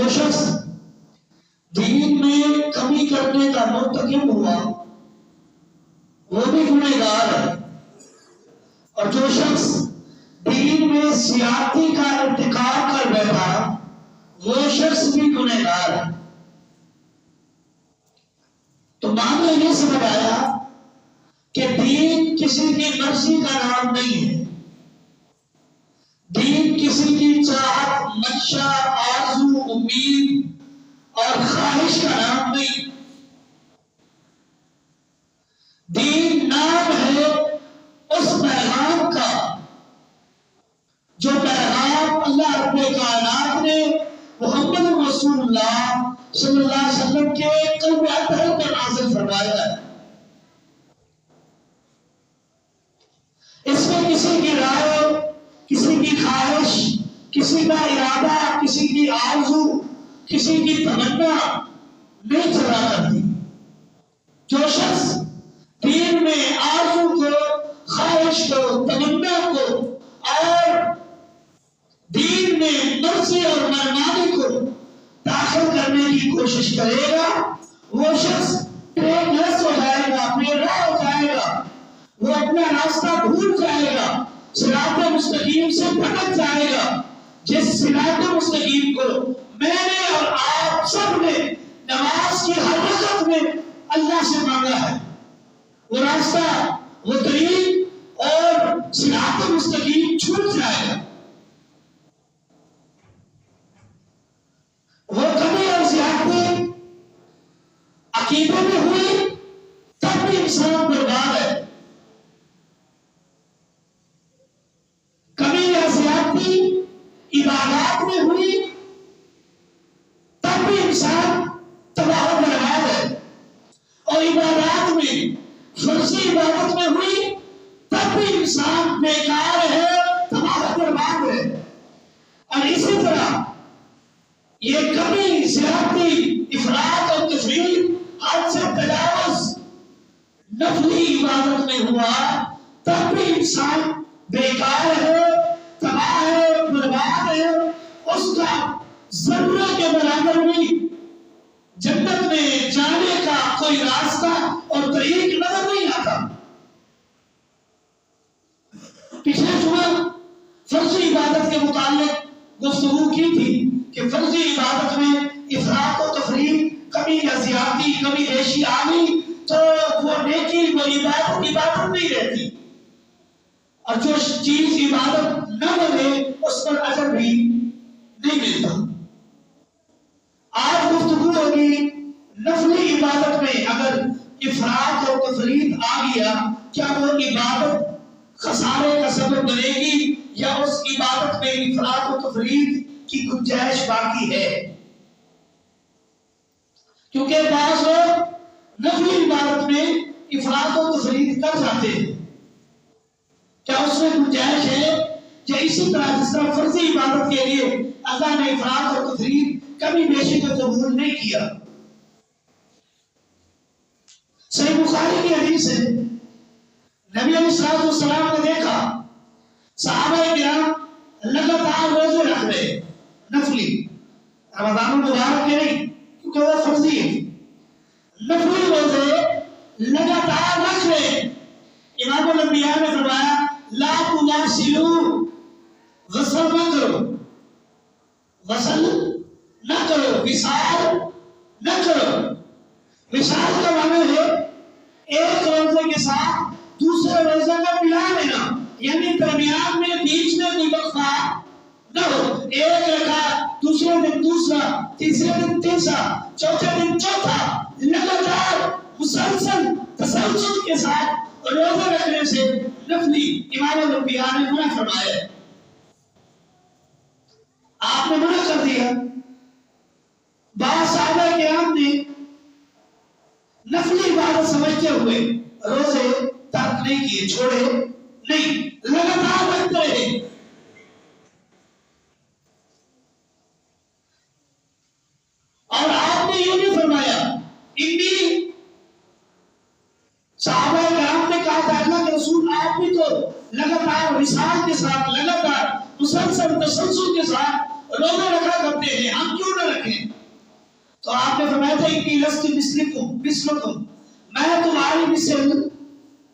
جو شخص دین میں کمی کرنے کا مرتکب ہوا وہ بھی گنہگار ہے، اور جو شخص دین میں زیادتی کا ارتکاب کر بیٹھا وہ شخص بھی گنہگار ہے۔ تو معاملہ یہ سمجھ آیا کہ دین کسی کی مرضی کا نام نہیں ہے، دین کسی کی چاہت، منشا، آرزو، امید اور خواہش کا نام نہیں۔ دین نام ہے اس پیغام کا جو پیغام اللہ رب کائنات نے محمد رسول اللہ صلی اللہ علیہ وسلم کے قلب اطہر پر نازل فرمایا ہے۔ اس میں کسی کی رائے، کسی کی خواہش، کسی کا ارادہ، کسی کی آرزو، کسی کی تمنا نہیں چلا کرتی۔ جو شخص دین میں آرزو کو، خواہش کو، تمنا کو اور دین میں مرضی اور منمانی کو داخل کرنے کی کوشش کرے گا وہ شخص ٹریکلیس ہو جائے گا، بے راہ ہو جائے گا، وہ اپنا راستہ بھول جائے گا، صراط مستقیم سے بھٹک جائے گا۔ جس صراط مستقیم کو میں نے اور آپ سب نے نماز کی ہر رکعت میں اللہ سے مانگا ہے، وہ راستہ، وہ طریق اور صراط مستقیم چھوٹ جائے گا۔ وہ کمی اور زیادتی عقیدے میں ہوئی تب بھی انسان برباد ہے، کمی یا زیادتی عبادات میں ہوئی تب بھی انسان تباہ و برباد ہے، اور عبادات میں، فرضی عبادت میں ہوئی تب بھی انسان بیکار ہے، تباہ و برباد ہے۔ اور اسی طرح یہ کمی، زیادتی، افراط اور تفریط، حد سے تجاوز نفلی عبادت میں ہوا تب بھی انسان بیکار ہے، تباہ ہے، برباد ہے، اس کا ذرہ کے برابر بھی جنت میں جانے کا کوئی راستہ اور طریق نظر نہیں آتا۔ پچھلے جمعہ فرضی عبادت کے متعلق گفتگو کی تھی کہ فرضی عبادت میں افراط و تفریط، کمی یا زیادتی، کمی بیشی آ گئی تو وہ نیکی، وہ عبادت نہیں رہتی، اور جو چیز عبادت نہ بنے اس پر اجر بھی نہیں ملتا۔ آج گفتگو ہوگی نفلی عبادت میں اگر افراط اور تفریط آ گیا کیا وہ عبادت خسارے کا سبب بنے گی یا اس عبادت میں افراط و تفریط کی گنجائش باقی ہے؟ کیونکہ بعض لوگ نفلی عبادت میں افراط و تفریط کر جاتے ہیں، کیا اس میں گنجائش ہے؟ یا اسی طرح جس طرح فرضی عبادت کے لیے اللہ نے افراط اور تفریط، کمی بیشی کو قبول نہیں کیا۔ صحیح بخاری کی حدیث ہے، نبی علیہ الصلوۃ والسلام نے دیکھا صحابہ کرام لگاتار روزے رکھ رہے نفلی، رمضان المبارک کے نہیں کیونکہ وہ فرضی ہے، نفلی روزے لگاتار رکھ رہے۔ امام الانبیاء نے فرمایا لا تواصلوا، غسل نہ کرو، غسل نہ کرو، وصال نہ کرو۔ وصال کا معنی ہے ایک روزے کے ساتھ دوسرے روزے کا ملا لینا، یعنی درمیان میں بیچ میں کوئی وقفہ نہ ہو، ایک رکعت دوسرے دن دوسرا، تیسرے دن تیسرا، چوتھے دن چوتھا، لگاتار مسلسل تسلسل کے ساتھ روزے رکھنے سے نفلی امام الانبیاء نے منع فرمایا ہے۔ آپ نے منع کر دیا۔ بعض صحابہ کرام نے نفلی عبادت سمجھتے ہوئے روزے ترک نہیں کیے، چھوڑے نہیں، لگاتار رکھتے رہے۔ اور آپ نے یہ بھی فرمایا انی، صحابہ کرام نے کہا تھا اللہ کے رسول آپ بھی تو لگاتار وصال کے ساتھ، لگاتار مسلسل تسلسل کے ساتھ روزے رکھا کرتے ہیں، ہم کیوں نہ رکھیں؟ تو آپ نے فرمایا تھا انی لست مثلکم، میں تمہاری مثل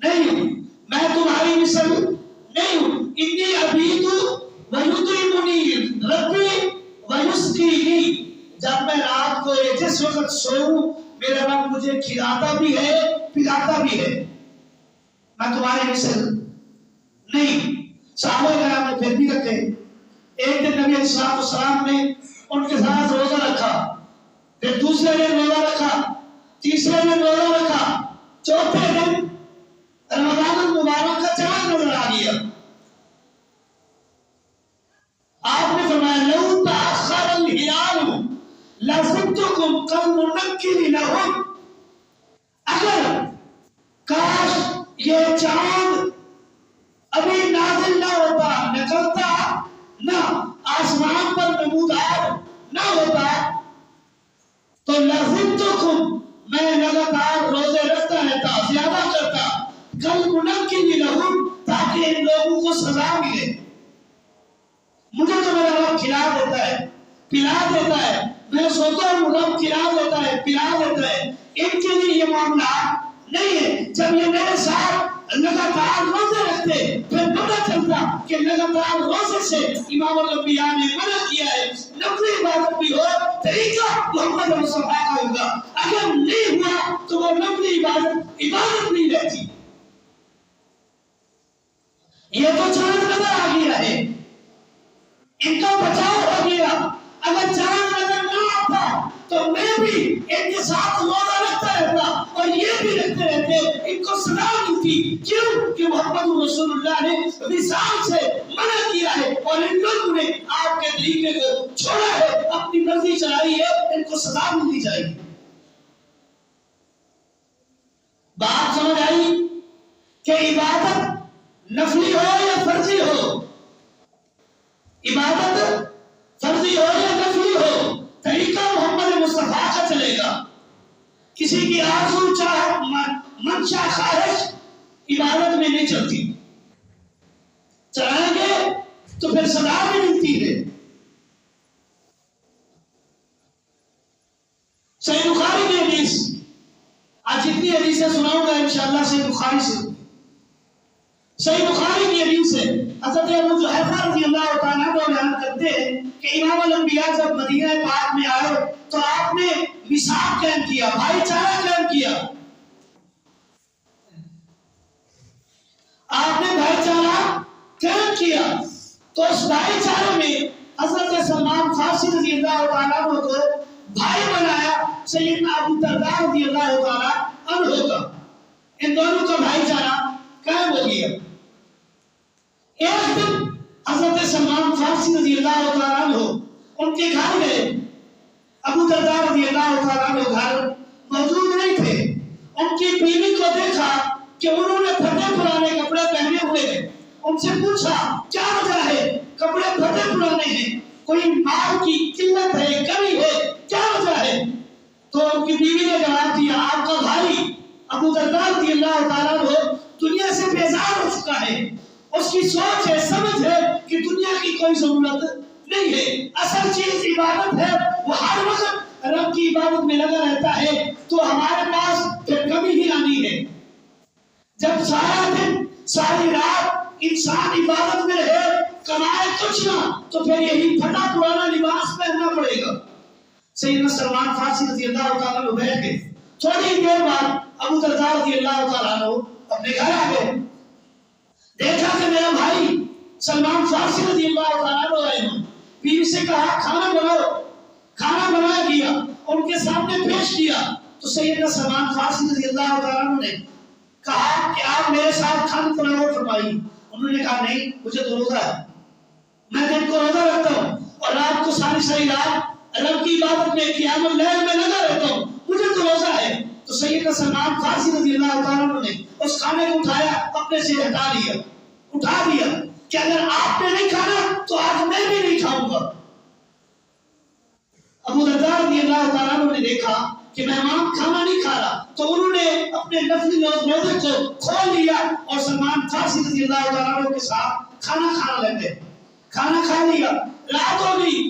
نہیں ہوں، میں تمہاری مثل نہیں ہوں، انی ابیت ویطعمنی ربی ویسقینی، جب میں رات کو جس وقت سوؤں میرا رب مجھے کھلاتا بھی ہے پلاتا بھی ہے، میں تمہاری مثل نہیں۔ صحابہ کرام نے پھر بھی رکھے۔ ایک دن نبی علیہ السلام نے ان کے ساتھ روزہ رکھا، پھر دوسرے دن روزہ رکھا، تیسرے دن روزہ رکھا، چوتھے دن رمضان المبارک کا چاند نظر آ گیا۔ آپ نے فرمایا لو تأخر الہلال لزدتکم کالمنکر لہم، اگر کاش یہ چاند ابھی نازل نہ ہوتا، نکلتا نہ، آسمان پر نمودار نہ ہوتا، تو لزدتکم، میں لگاتار روزے رکھتا رہتا، زیادہ کرتا، کالمنکر لہم، تاکہ ان لوگوں کو سزا ملے۔ مجھے تو میرا رب کھلا دیتا ہے پلا دیتا ہے، میں سوتا ہوں رب کھلا دیتا ہے پلا دیتا ہے، ان کے لیے یہ معاملہ نہیں ہے۔ جب یہ میرے ساتھ لگاتار روزے رکھتے پھر پتہ چلتا کہ لگاتار روزے سے امام الانبیاء نے منع کیا ہے، نفلی عبادت بھی ہو طریقہ محمد مصطفیٰ کا ہوگا، اگر نہیں ہوا تو وہ نفلی عبادت نہیں رہتی۔ یہ تو چاند نظر آ گیا ہے، ان کا بچاؤ ہو گیا، اگر چاند نظر نہ آتا تو میں بھی ان کے ساتھ روزہ رکھتا رہتا اور یہ بھی رکھتے رہتے، ان کو سزا ملتی۔ کیوں کہ محمد رسول اللہ نے وصال سے منع کیا ہے اور ان لوگوں نے آپ کے طریقے کو چھوڑا ہے، اپنی مرضی چلائی ہے، ان کو سزا ملنی چاہیے۔ بات سمجھ آئی کہ عبادت نفلی ہو یا فرضی ہو، عبادت فرضی ہو یا نفلی ہو، طریقہ محمد مصطفیٰ کا چلے گا۔ کسی کی آرزو چاہت منشا خواہش عبادت میں نہیں چلتی، چلائیں گے تو پھر سزا بھی ملتی ہے۔ صحیح بخاری کی حدیث، آج جتنی حدیثیں سناؤں گا انشاءاللہ صحیح بخاری سے، صحیح بخاری کی حدیث ہے۔ حضرت ابو جحیفہ رضی اللہ تعالیٰ عنہ بیان کرتے ہیں کہ امام الانبیاء جب مدینہ پاک میں آئے تو آپ نے میثاق قائم کیا، بھائی چارہ قائم کیا، آپ نے بھائی چارہ قائم کیا، تو اس بھائی چارے میں حضرت سلمان فارسی رضی اللہ تعالیٰ عنہ کو بھائی بنایا سیدنا ابو الدرداء رضی اللہ تعالیٰ عنہ کا، ان دونوں کا بھائی چارہ قائم ہو گیا۔ ایک دن حضرت سلمان فارسی رضی اللہ تعالیٰ عنہ ان کے گھر گئے، ابو الدرداء رضی اللہ تعالیٰ عنہ گھر موجود نہیں تھے، ان کی بیوی کو دیکھا کہ انہوں نے پھٹے پرانے کپڑے پہنے ہوئے ہیں، ان سے پوچھا کیا وجہ ہے، کپڑے پھٹے پرانے ہیں، کوئی مال کی قلت ہے، کمی ہے، کیا وجہ ہے؟ تو ان کی بیوی نے جواب دیا آپ کا بھائی ابو الدرداء رضی اللہ تعالیٰ عنہ دنیا سے بیزار ہو چکا ہے، اس کی سوچ ہے سمجھ ہے کہ دنیا کی کوئی ضرورت نہیں ہے، اصل چیز عبادت ہے، وہ ہر وقت رب کی عبادت میں لگا رہتا ہے، تو ہمارے پاس پھر کمی ہی آنی ہے۔ جب سارا دن ساری رات انسان عبادت میں رہے کمائے کچھ نہ، تو پھر یہی پھٹا پرانا لباس پہننا پڑے گا۔ سیدنا سلمان فارسی رضی اللہ تعالیٰ عنہ بیٹھ گئے، تھوڑی دیر بعد ابو الدرداء رضی اللہ تعالیٰ عنہ اپنے گھر آ گئے، دیکھا کہ میرا بھائی سلمان فارسی رضی اللہ تعالیٰ عنہ آئے ہیں، بیوی سے کہا کھانا بناؤ، کھانا بنا دیا، ان کے سامنے پیش کیا، تو سیدنا سلمان فارسی رضی اللہ تعالیٰ عنہ نے کہا کہ آپ میرے ساتھ کھانا تناول فرمائیے، انہوں نے کہا نہیں مجھے تو روزہ ہے، میں دن کو روزہ رکھتا ہوں اور رات کو ساری رات رب کی عبادت میں قیام اللیل میں لگا رہتا ہوں، مجھے تو روزہ ہے۔ تو سیدنا سلمان فارسی رضی اللہ تعالیٰ عنہ نے اس کھانے کو اٹھایا، اپنے سے ہٹا لیا، اٹھا دیا کہ اگر آپ نے نہیں کھانا تو آج میں بھی نہیں کھاؤں گا۔ ابو الدرداء رضی اللہ تعالیٰ عنہ نے دیکھا کہ مہمان کھانا نہیں کھا رہا، تو انہوں نے اپنے نفلی روزے کو کھول لیا اور سلمان فارسی رضی اللہ تعالیٰ عنہ کے ساتھ کھانا کھانے لگے، کھانا کھا لیا، رات ہو گئی،